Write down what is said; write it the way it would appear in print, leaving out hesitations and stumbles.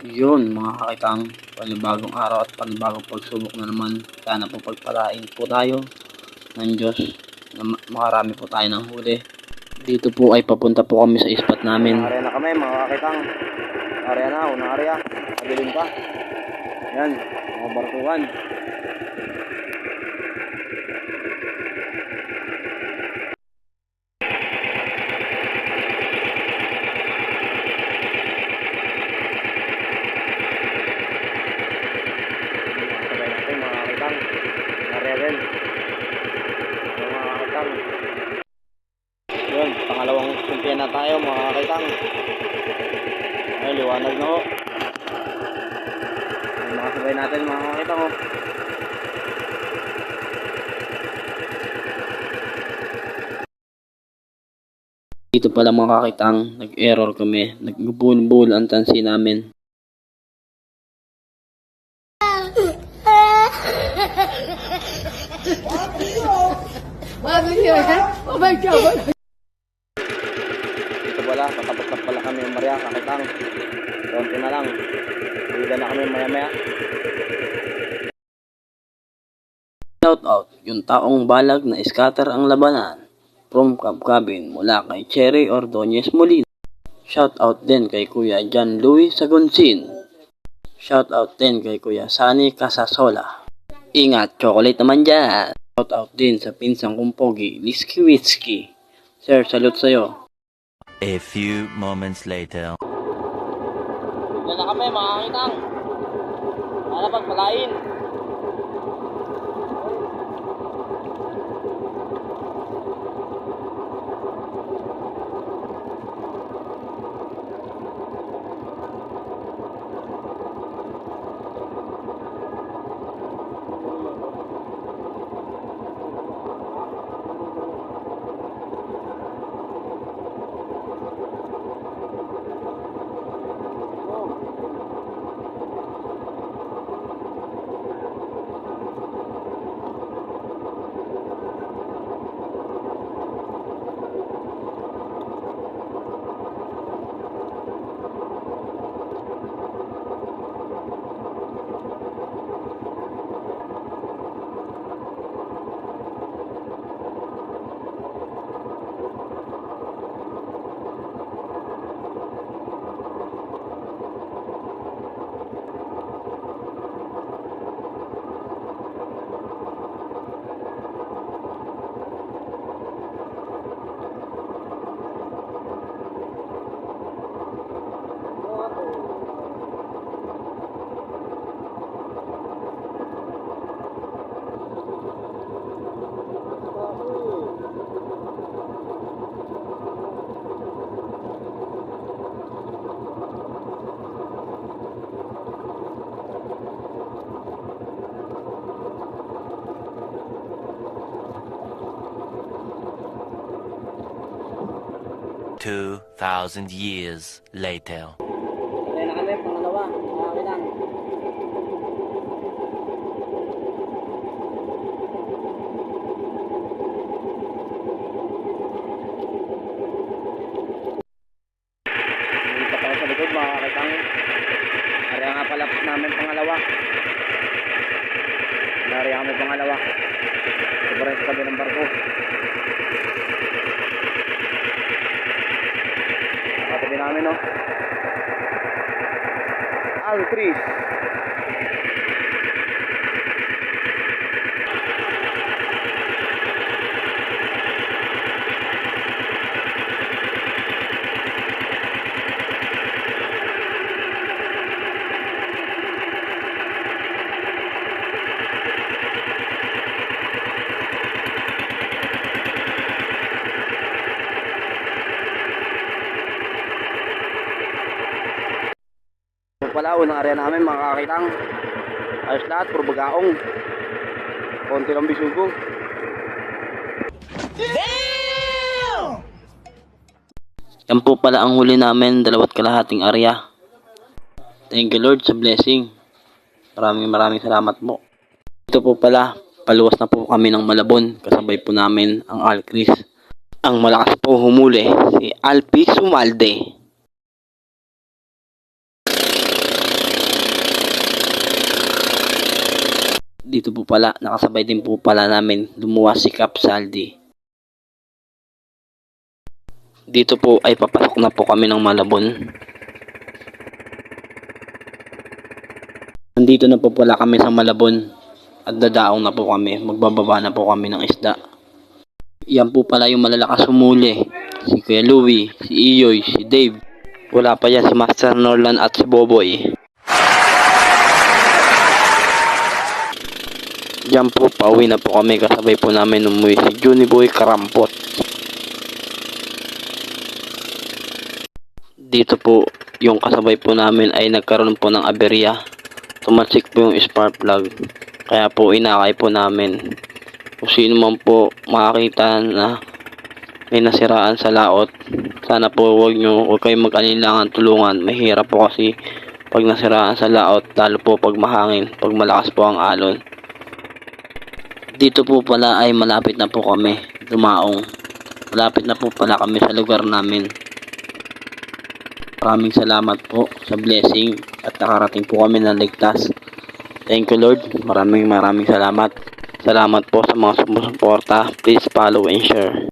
Yun mga kakitang, panibagong araw at panibagong pagsubok na naman. Sana po pagpalain po tayo ng Diyos na makarami po tayo ng huli. Dito po ay papunta po kami sa spot namin. Area na kami mga kakitang. Area na, unang area. Kabilin pa. Yan, mga barkuhan. Yun, pangalawang kumpiyan na tayo mga kakitang. Ay, liwanag na ho. Makasabay natin mga kakitang ho. Dito pala mga kakitang, nag-error kami. Nag-bull ang tansi namin. Dito pala, patapos na pala kami yung Maria, kakitang. Konti na lang. Huwag na kami maya-maya. Shout out, yung taong balag na scatter ang labanan. From Kabkabin mula kay Cherry Ordonez Molina. Shout out din kay Kuya John Louis Sagonsin. Shout out din kay Kuya Sunny Casasola. Ingat, chocolate naman dyan. Shout out din sa pinsang kong pogi, Liski Whiskey. Sir, salute sa'yo. A few moments later. Yan na kami mga kakitang. Para pagpalain. Two 2,000 years later. Kaya na kami, pangalawa. Kaya lang. Dito pa sa likod mga kakitang. Area nga pala namin pangalawa. Area kami pangalawa. Sobrang sa tabi ng barko. Katabi namin, no? Alcris. Pala, unang area namin mga kakitang. Ayos lahat, puro bagaong. Konti lang bisugo. Yan po pala ang huli namin, 2.5 area. Thank you Lord sa blessing. Maraming salamat po. Ito po pala, paluwas na po kami ng Malabon. Kasabay po namin ang Alcris. Ang malakas po humuli, si Alpi Sumalde. Dito po pala, nakasabay din po pala namin lumuwas si Cap Saldi. Dito po ay papasok na po kami ng Malabon. Nandito na po pala kami sa Malabon at dadaong na po kami, magbababa na po kami ng isda. Yan po pala yung malalakas humuli, si Kuya Louie, si Iyoy, si Dave. Wala pa yan si Master Norlan at si Boboy. Diyan po, pauwi na po kami, kasabay po namin umuwi si Juniboy Karampot. Dito po, yung kasabay po namin ay nagkaroon po ng aberya. Tumansik po yung spark plug, kaya po inakay po namin. Kung sino man po makakita na may nasiraan sa laot, sana po huwag kayong mag-alinlangan tulungan. Mahirap po kasi pag nasiraan sa laot, lalo po pag mahangin, pag malakas po ang alon. Dito po pala ay malapit na po kami dumaong. Malapit na po pala kami sa lugar namin. Maraming salamat po sa blessing at nakarating po kami ng ligtas. Thank you Lord. Maraming salamat. Salamat po sa mga sumusuporta. Please follow and share.